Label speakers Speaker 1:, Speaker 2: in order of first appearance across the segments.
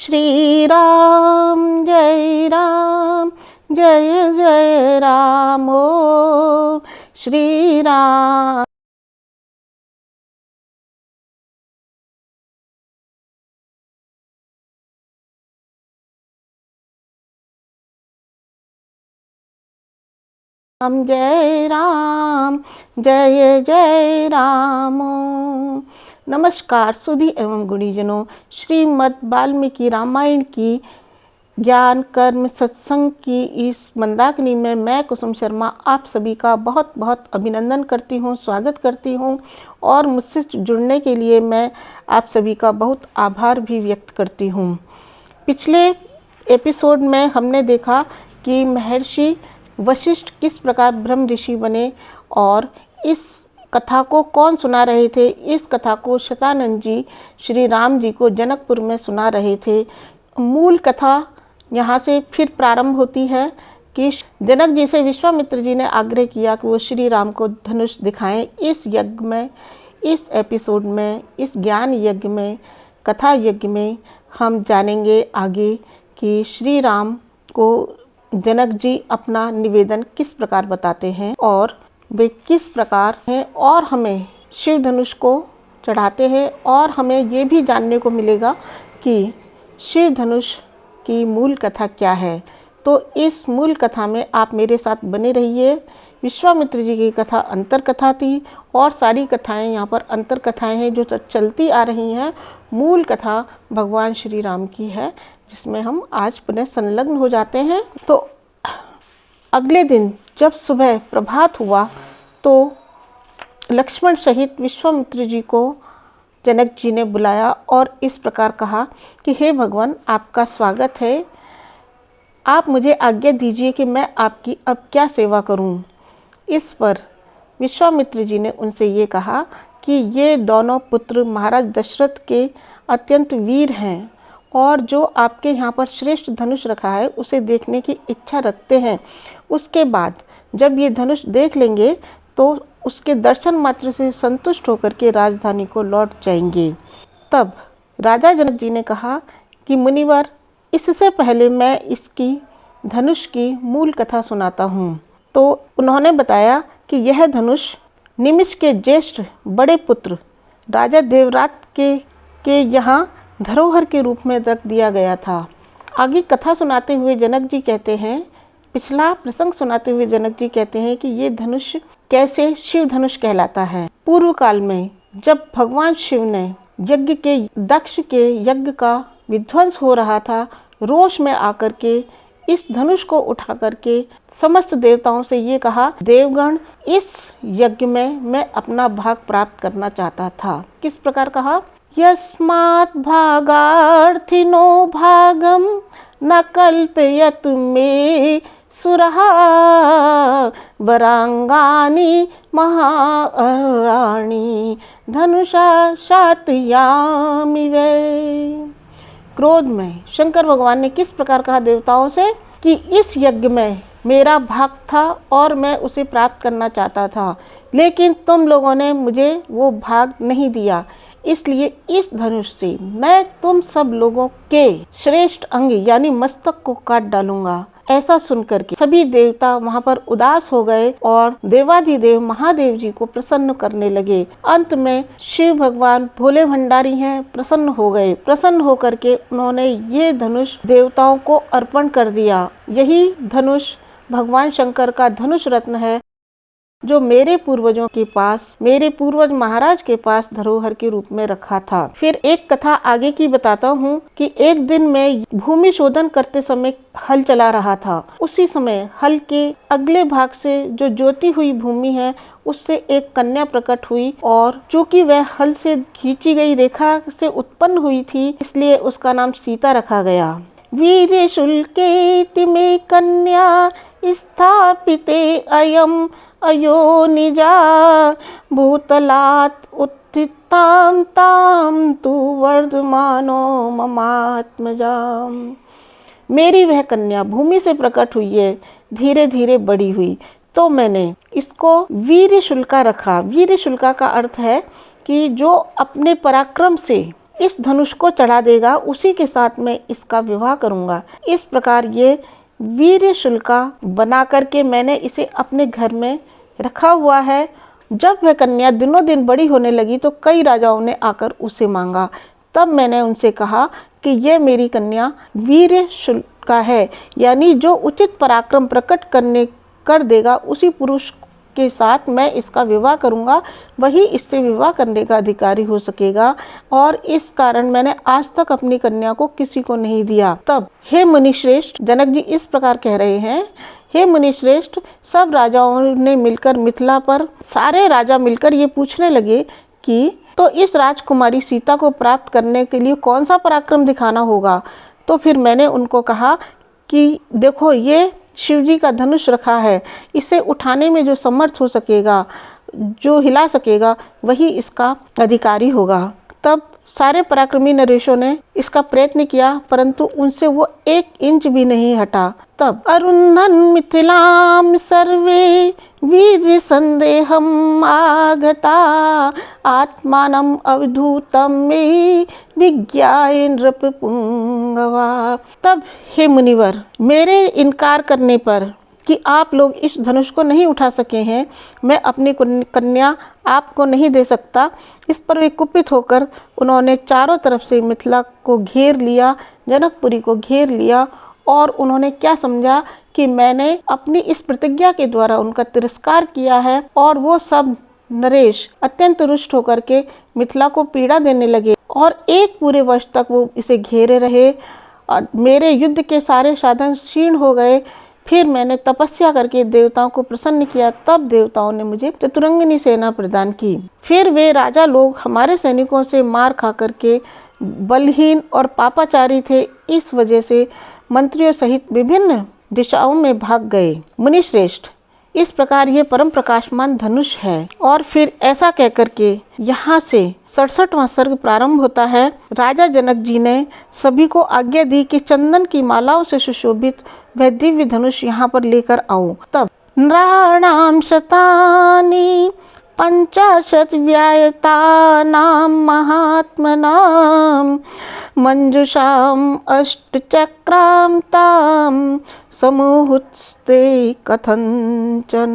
Speaker 1: श्री राम जय जय राम ओ श्री राम। राम जय जय राम। नमस्कार सुधी एवं गुणीजनों, श्रीमद् वाल्मीकि रामायण की ज्ञान कर्म सत्संग की इस मंदाकिनी में मैं कुसुम शर्मा आप सभी का बहुत बहुत अभिनंदन करती हूँ, स्वागत करती हूँ और मुझसे जुड़ने के लिए मैं आप सभी का बहुत आभार भी व्यक्त करती हूँ। पिछले एपिसोड में हमने देखा कि महर्षि वशिष्ठ किस प्रकार ब्रह्म ऋषि बने और इस कथा को कौन सुना रहे थे। इस कथा को शतानंद जी श्री राम जी को जनकपुर में सुना रहे थे। मूल कथा यहाँ से फिर प्रारंभ होती है कि जनक जी से विश्वामित्र जी ने आग्रह किया कि वो श्री राम को धनुष दिखाएं। इस यज्ञ में, इस एपिसोड में, इस ज्ञान यज्ञ में, कथा यज्ञ में हम जानेंगे आगे कि श्री राम को जनक जी अपना निवेदन किस प्रकार बताते हैं और वे किस प्रकार हैं और हमें शिव धनुष को चढ़ाते हैं। और हमें ये भी जानने को मिलेगा कि शिव धनुष की मूल कथा क्या है। तो इस मूल कथा में आप मेरे साथ बने रहिए। विश्वामित्र जी की कथा अंतर कथा थी और सारी कथाएं यहाँ पर अंतर कथाएं हैं जो चलती आ रही हैं। मूल कथा भगवान श्री राम की है जिसमें हम आज पुनः संलग्न हो जाते हैं। तो अगले दिन जब सुबह प्रभात हुआ तो लक्ष्मण सहित विश्वामित्र जी को जनक जी ने बुलाया और इस प्रकार कहा कि हे भगवान, आपका स्वागत है। आप मुझे आज्ञा दीजिए कि मैं आपकी अब क्या सेवा करूं। इस पर विश्वामित्र जी ने उनसे ये कहा कि ये दोनों पुत्र महाराज दशरथ के अत्यंत वीर हैं और जो आपके यहाँ पर श्रेष्ठ धनुष रखा है उसे देखने की इच्छा रखते हैं। उसके बाद जब ये धनुष देख लेंगे तो उसके दर्शन मात्र से संतुष्ट होकर के राजधानी को लौट जाएंगे। तब राजा जनक जी ने कहा कि मुनिवर, इससे पहले मैं इसकी धनुष की मूल कथा सुनाता हूँ। तो उन्होंने बताया कि यह धनुष निमिष के ज्येष्ठ बड़े पुत्र राजा देवरात के यहाँ धरोहर के रूप में रख दिया गया था। आगे कथा सुनाते हुए जनक जी कहते हैं, पिछला प्रसंग सुनाते हुए जनक जी कहते हैं कि ये धनुष कैसे शिव धनुष कहलाता है। पूर्व काल में जब भगवान शिव ने दक्ष के यज्ञ का विध्वंस हो रहा था, रोष में आकर के इस धनुष को उठा करके समस्त देवताओं से ये कहा, देवगण, इस यज्ञ में मैं अपना भाग प्राप्त करना चाहता था। किस प्रकार कहा? यस्मात् भागार्थिनो भागम न कल्पयत मे सुरः वरांगानि महाराणी धनुषा शातयामि वे। क्रोध में शंकर भगवान ने किस प्रकार कहा देवताओं से कि इस यज्ञ में मेरा भाग था और मैं उसे प्राप्त करना चाहता था, लेकिन तुम लोगों ने मुझे वो भाग नहीं दिया। इसलिए इस धनुष से मैं तुम सब लोगों के श्रेष्ठ अंग यानी मस्तक को काट डालूंगा। ऐसा सुनकर के सभी देवता वहां पर उदास हो गए और देवाधिदेव महादेव जी को प्रसन्न करने लगे। अंत में शिव भगवान भोले भंडारी हैं, प्रसन्न हो गए। प्रसन्न होकर के उन्होंने ये धनुष देवताओं को अर्पण कर दिया। यही धनुष भगवान शंकर का धनुष रत्न है जो मेरे पूर्वजों के पास, मेरे पूर्वज महाराज के पास धरोहर के रूप में रखा था। फिर एक कथा आगे की बताता हूँ कि एक दिन मैं भूमि शोधन करते समय हल चला रहा था। उसी समय हल के अगले भाग से जो जोती हुई भूमि है उससे एक कन्या प्रकट हुई और चूंकि वह हल से खींची गई रेखा से उत्पन्न हुई थी इसलिए उसका नाम सीता रखा गया। वीर शुल्के में कन्या स्थापिते अयम अयो निजा भूतलात् उत्थितां तां तु वर्धमानो ममात्मजाम। मेरी वह कन्या भूमि से प्रकट हुई है, धीरे धीरे बड़ी हुई, तो मैंने इसको वीर शुल्का रखा। वीर शुल्का का अर्थ है कि जो अपने पराक्रम से इस धनुष को चढ़ा देगा उसी के साथ मैं इसका विवाह करूंगा। इस प्रकार ये वीर्य शुल्का बना करके मैंने इसे अपने घर में रखा हुआ है। जब वह कन्या दिनों दिन बड़ी होने लगी तो कई राजाओं ने आकर उसे मांगा। तब मैंने उनसे कहा कि यह मेरी कन्या वीर्य शुल्का है, यानी जो उचित पराक्रम प्रकट कर देगा उसी पुरुष के साथ मैं इसका विवाह करूंगा, वही इससे विवाह करने का अधिकारी हो सकेगा, और इस कारण मैंने आज तक अपनी कन्या को किसी को नहीं दिया। तब हे मुनिश्रेष्ठ, जनक जी इस प्रकार कह रहे हैं, हे मुनिश्रेष्ठ, सब राजाओं ने मिलकर मिथिला पर, सारे राजा मिलकर ये पूछने लगे कि तो इस राजकुमारी सीता को प्राप्त करने के लिए कौन सा पराक्रम दिखाना होगा। तो फिर मैंने उनको कहा कि देखो, ये शिवजी का धनुष रखा है, इसे उठाने में जो समर्थ हो सकेगा, जो हिला सकेगा, वही इसका अधिकारी होगा। तब सारे पराक्रमी नरेशों ने इसका प्रयत्न किया, परंतु उनसे वो 1 इंच भी नहीं हटा। तब अरुन्धन मिथिलाम सर्वे वीर संदेहम आगता आत्मानम अवधूतम मे विज्ञाय नृपपुंगवा। तब हे मुनिवर, मेरे इनकार करने पर कि आप लोग इस धनुष को नहीं उठा सके हैं, मैं अपनी कन्या आपको नहीं दे सकता। इस पर वे कुपित होकर उन्होंने चारों तरफ से मिथिला को घेर लिया, जनकपुरी को घेर लिया, और उन्होंने क्या समझा कि मैंने अपनी इस प्रतिज्ञा के द्वारा उनका तिरस्कार किया है, और वो सब नरेश अत्यंत रुष्ट होकर के मिथिला को पीड़ा देने लगे और 1 पूरे वर्ष तक वो इसे घेरे रहे और मेरे युद्ध के सारे साधन क्षीण हो गए। फिर मैंने तपस्या करके देवताओं को प्रसन्न किया, तब देवताओं ने मुझे चतुरंगिनी सेना प्रदान की। फिर वे राजा लोग हमारे सैनिकों से मार खा करके बलहीन और पापाचारी थे, इस वजह से मंत्रियों सहित विभिन्न दिशाओं में भाग गए। मुनिश्रेष्ठ, इस प्रकार ये परम प्रकाशमान धनुष है। और फिर ऐसा कहकर के यहाँ से 67वां सर्ग प्रारंभ होता है। राजा जनक जी ने सभी को आज्ञा दी कि चंदन की मालाओं से सुशोभित वह दिव्य धनुष यहाँ पर लेकर आओ। तब नृणाम शतानि 50 व्यायतानां महात्मनां मंजुषाम अष्टचक्रां तां समूहुस्ते कथंचन।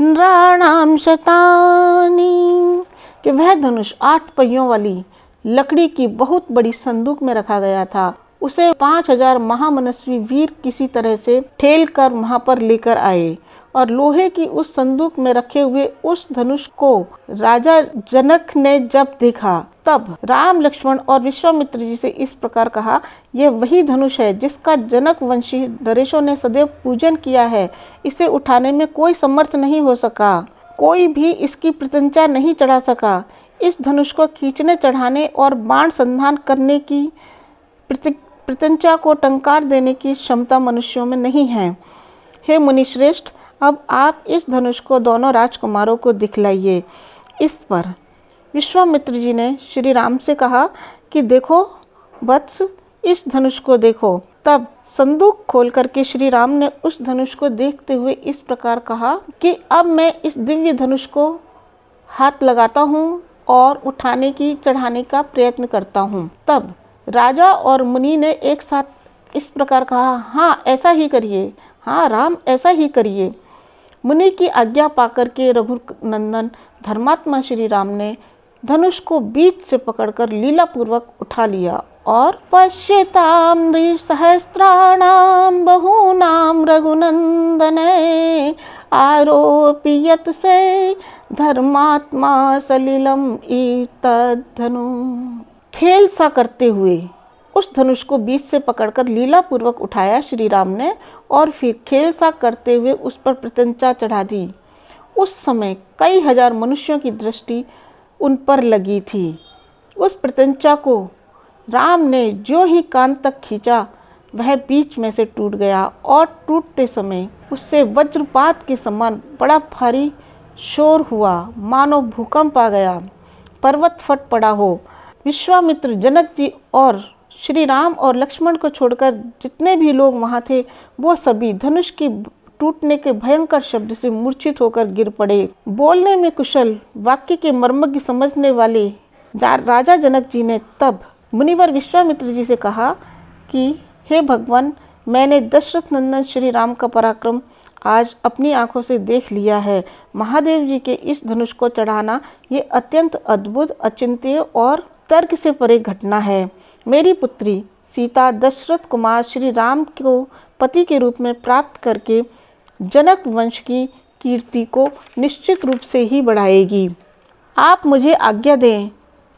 Speaker 1: नृणाम शतानि कि वह धनुष 8 पहियों वाली लकड़ी की बहुत बड़ी संदूक में रखा गया था। उसे 5000 महामनस्वी वीर किसी तरह से ठेल कर वहां पर लेकर आए, और लोहे की उस संदूक में रखे हुए उस धनुष को राजा जनक ने जब देखा, तब राम, लक्ष्मण और विश्वामित्र जी से इस प्रकार कहा, यह वही धनुष है जिसका जनक वंशी नरेशों ने सदैव पूजन किया है। इसे उठाने में कोई समर्थ नहीं हो सका, कोई भी इसकी प्रत्यंचा नहीं चढ़ा सका। इस धनुष को खींचने, चढ़ाने और बाण संधान करने की प्रत्यंचा को टंकार देने की क्षमता मनुष्यों में नहीं है। हे मुनिश्रेष्ठ, अब आप इस धनुष को दोनों राजकुमारों को दिखलाइए। इस पर विश्वामित्र जी ने श्री राम से कहा कि देखो वत्स, इस धनुष को देखो। तब संदूक खोल करके श्री राम ने उस धनुष को देखते हुए इस प्रकार कहा कि अब मैं इस दिव्य धनुष को हाथ लगाता हूँ और उठाने की, चढ़ाने का प्रयत्न करता हूँ। तब राजा और मुनि ने एक साथ इस प्रकार कहा, हाँ ऐसा ही करिए, हाँ राम ऐसा ही करिए। मुनि की आज्ञा पाकर के रघुनंदन धर्मात्मा श्री राम ने धनुष को बीच से पकड़कर लीला पूर्वक उठा लिया और पश्यताम सहस्राणाम बहूनाम रघुनंदने आरोपियत से धर्मात्मा सलिलम ईतद्धनु। खेल सा करते हुए उस धनुष को बीच से पकड़कर लीला पूर्वक उठाया श्री राम ने, और फिर खेल सा करते हुए उस पर प्रत्यंचा चढ़ा दी। उस समय कई हजार मनुष्यों की दृष्टि उन पर लगी थी। उस प्रत्यंचा को राम ने जो ही कान तक खींचा, वह बीच में से टूट गया, और टूटते समय उससे वज्रपात के समान बड़ा भारी शोर हुआ, मानो भूकंप आ गया, पर्वत फट पड़ा हो। विश्वामित्र, जनक जी और श्री राम और लक्ष्मण को छोड़कर जितने भी लोग वहां थे, वो सभी धनुष की टूटने के भयंकर शब्द से मूर्छित होकर गिर पड़े। बोलने में कुशल, वाक्य के मर्मज्ञ समझने वाले राजा जनक जी ने तब मुनिवर विश्वामित्र जी से कहा कि हे भगवान, मैंने दशरथ नंदन श्री राम का पराक्रम आज अपनी आंखों से देख लिया है। महादेव जी के इस धनुष को चढ़ाना ये अत्यंत अद्भुत, अचिंत्य और तर्क से परे घटना है। मेरी पुत्री सीता दशरथ कुमार श्री राम को पति के रूप में प्राप्त करके जनक वंश की कीर्ति को निश्चित रूप से ही बढ़ाएगी। आप मुझे आज्ञा दें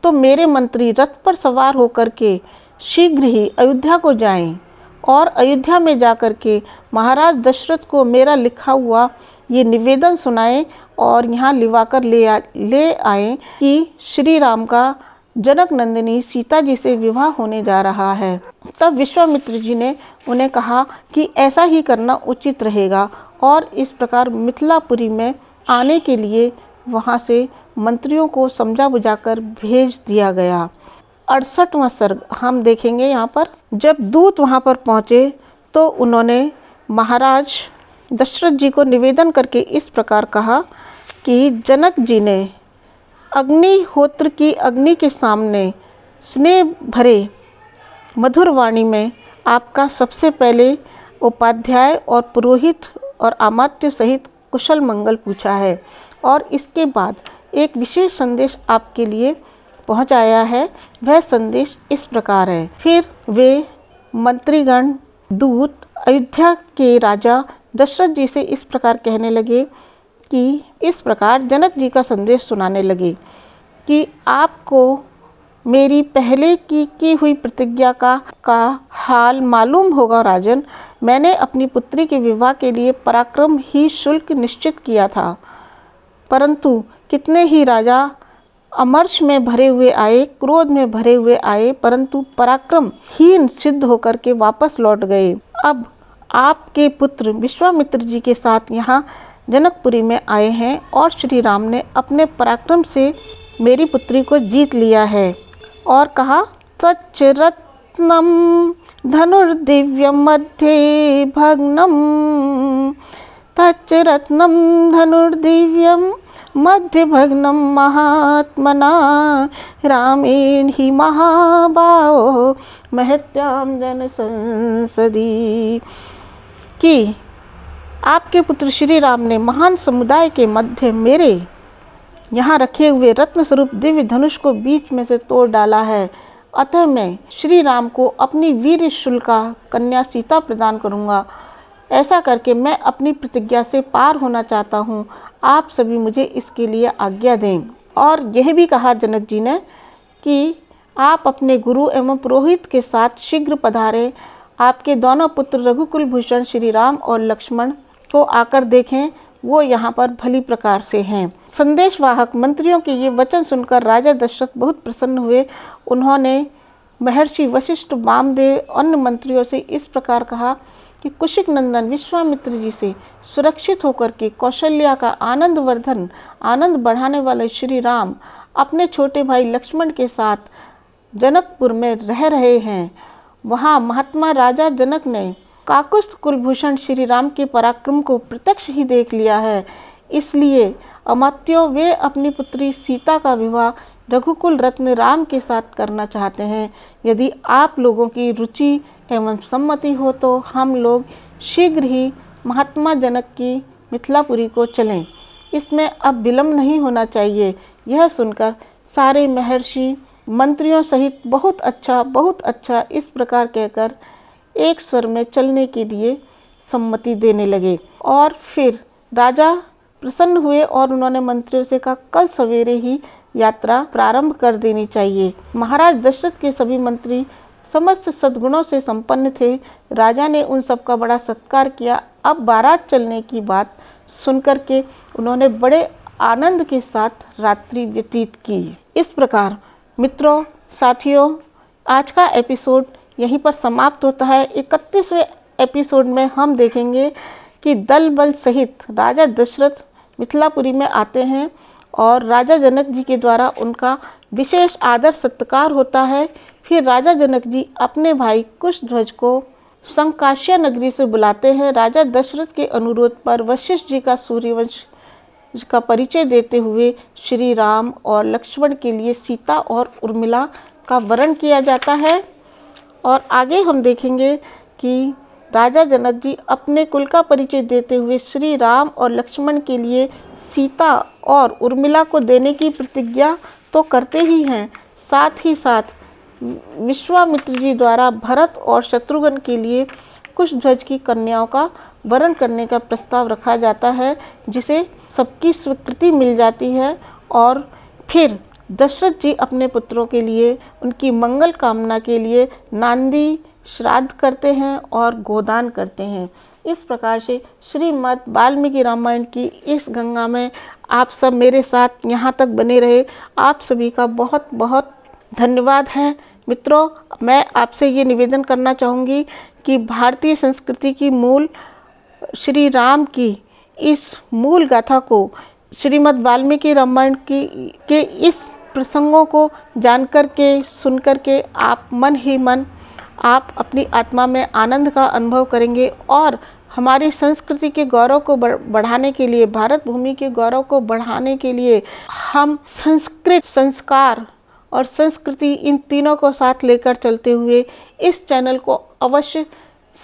Speaker 1: तो मेरे मंत्री रथ पर सवार होकर के शीघ्र ही अयोध्या को जाएं और अयोध्या में जाकर के महाराज दशरथ को मेरा लिखा हुआ ये निवेदन सुनाएं और यहाँ लिवाकर ले आएं कि श्री राम का जनक नंदिनी सीता जी से विवाह होने जा रहा है। तब विश्वामित्र जी ने उन्हें कहा कि ऐसा ही करना उचित रहेगा और इस प्रकार मिथिलापुरी में आने के लिए वहाँ से मंत्रियों को समझा बुझाकर भेज दिया गया। 68वां सर्ग हम देखेंगे यहाँ पर। जब दूत वहाँ पर पहुँचे तो उन्होंने महाराज दशरथ जी को निवेदन करके इस प्रकार कहा कि जनक जी ने अग्निहोत्र की अग्नि के सामने स्नेह भरे मधुर वाणी में आपका सबसे पहले उपाध्याय और पुरोहित और अमात्य सहित कुशल मंगल पूछा है और इसके बाद एक विशेष संदेश आपके लिए पहुंचाया है। वह संदेश इस प्रकार है। फिर वे मंत्रीगण दूत अयोध्या के राजा दशरथ जी से इस प्रकार कहने लगे कि इस प्रकार जनक जी का संदेश सुनाने लगे कि आपको मेरी पहले की हुई प्रतिज्ञा का हाल मालूम होगा राजन। मैंने अपनी पुत्री के विवाह के लिए पराक्रम ही शुल्क निश्चित किया था, परंतु कितने ही राजा अमर्ष में भरे हुए आए, क्रोध में भरे हुए आए, परंतु पराक्रमहीन सिद्ध होकर के वापस लौट गए। अब आपके पुत्र विश्वामित्र जी के साथ यहाँ जनकपुरी में आए हैं और श्री राम ने अपने पराक्रम से मेरी पुत्री को जीत लिया है और कहा त्वच्चरत्नम धनुर्दिव्यम मध्ये भग्नम, तच्चरत्नम धनुर्दिव्यम मध्य भग्नम महात्मना रामेण ही महाबाहो महत्याम जन संसदी। कि आपके पुत्र श्री राम ने महान समुदाय के मध्य मेरे यहाँ रखे हुए रत्न स्वरूप दिव्य धनुष को बीच में से तोड़ डाला है। अतः मैं श्री राम को अपनी वीर शुल्का कन्या सीता प्रदान करूँगा। ऐसा करके मैं अपनी प्रतिज्ञा से पार होना चाहता हूँ। आप सभी मुझे इसके लिए आज्ञा दें। और यह भी कहा जनक जी ने कि आप अपने गुरु एवं पुरोहित के साथ शीघ्र पधारें। आपके दोनों पुत्र रघुकुल भूषण श्री राम और लक्ष्मण को आकर देखें, वो यहाँ पर भली प्रकार से हैं। संदेशवाहक मंत्रियों के ये वचन सुनकर राजा दशरथ बहुत प्रसन्न हुए। उन्होंने महर्षि वशिष्ठ, वामदेव, अन्य मंत्रियों से इस प्रकार कहा कि कुशिक नंदन विश्वामित्र जी से सुरक्षित होकर के कौशल्या का आनंदवर्धन, आनंद बढ़ाने वाले श्री राम अपने छोटे भाई लक्ष्मण के साथ जनकपुर में रह रहे हैं। वहाँ महात्मा राजा जनक ने काकुस्थ कुलभूषण श्री राम के पराक्रम को प्रत्यक्ष ही देख लिया है। इसलिए अमात्यों, वे अपनी पुत्री सीता का विवाह रघुकुल रत्न राम के साथ करना चाहते हैं। यदि आप लोगों की रुचि एवं सम्मति हो तो हम लोग शीघ्र ही महात्मा जनक की मिथिलापुरी को चलें। इसमें अब विलम्ब नहीं होना चाहिए। यह सुनकर सारे महर्षि मंत्रियों सहित बहुत अच्छा इस प्रकार कहकर एक स्वर में चलने के लिए सम्मति देने लगे। और फिर राजा प्रसन्न हुए और उन्होंने मंत्रियों से कहा कल सवेरे ही यात्रा प्रारंभ कर देनी चाहिए। महाराज दशरथ के सभी मंत्री समस्त सद्गुणों से संपन्न थे। राजा ने उन सबका बड़ा सत्कार किया। अब बारात चलने की बात सुनकर के उन्होंने बड़े आनंद के साथ रात्रि व्यतीत की। इस प्रकार मित्रों, साथियों, आज का एपिसोड यहीं पर समाप्त होता है। 31वें एपिसोड में हम देखेंगे कि दल बल सहित राजा दशरथ मिथिलापुरी में आते हैं और राजा जनक जी के द्वारा उनका विशेष आदर सत्कार होता है। फिर राजा जनक जी अपने भाई कुशध्वज को संकाशिया नगरी से बुलाते हैं। राजा दशरथ के अनुरोध पर वशिष्ठ जी का सूर्यवंश का परिचय देते हुए श्री राम और लक्ष्मण के लिए सीता और उर्मिला का वर्ण किया जाता है। और आगे हम देखेंगे कि राजा जनक जी अपने कुल का परिचय देते हुए श्री राम और लक्ष्मण के लिए सीता और उर्मिला को देने की प्रतिज्ञा तो करते ही हैं, साथ ही साथ विश्वामित्र जी द्वारा भरत और शत्रुघ्न के लिए कुशध्वज की कन्याओं का वरण करने का प्रस्ताव रखा जाता है, जिसे सबकी स्वीकृति मिल जाती है। और फिर दशरथ जी अपने पुत्रों के लिए उनकी मंगल कामना के लिए नांदी श्राद्ध करते हैं और गोदान करते हैं। इस प्रकार से श्रीमद् वाल्मीकि रामायण की इस गंगा में आप सब मेरे साथ यहाँ तक बने रहे। आप सभी का बहुत बहुत धन्यवाद है। मित्रों, मैं आपसे ये निवेदन करना चाहूँगी कि भारतीय संस्कृति की मूल श्री राम की इस मूल गाथा को, श्रीमद् वाल्मीकि रामायण के इस प्रसंगों को जानकर के, सुनकर के आप मन ही मन आप अपनी आत्मा में आनंद का अनुभव करेंगे और हमारी संस्कृति के गौरव को बढ़ाने के लिए, भारत भूमि के गौरव को बढ़ाने के लिए हम संस्कृत, संस्कार और संस्कृति इन तीनों को साथ लेकर चलते हुए इस चैनल को अवश्य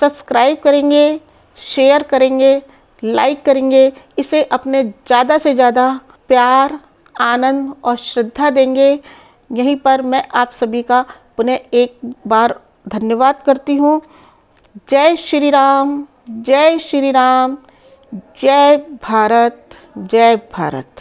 Speaker 1: सब्सक्राइब करेंगे, शेयर करेंगे, लाइक करेंगे। इसे अपने ज़्यादा से ज़्यादा प्यार, आनंद और श्रद्धा देंगे। यहीं पर मैं आप सभी का पुनः एक बार धन्यवाद करती हूँ। जय श्री राम, जय श्री राम, जय भारत, जय भारत।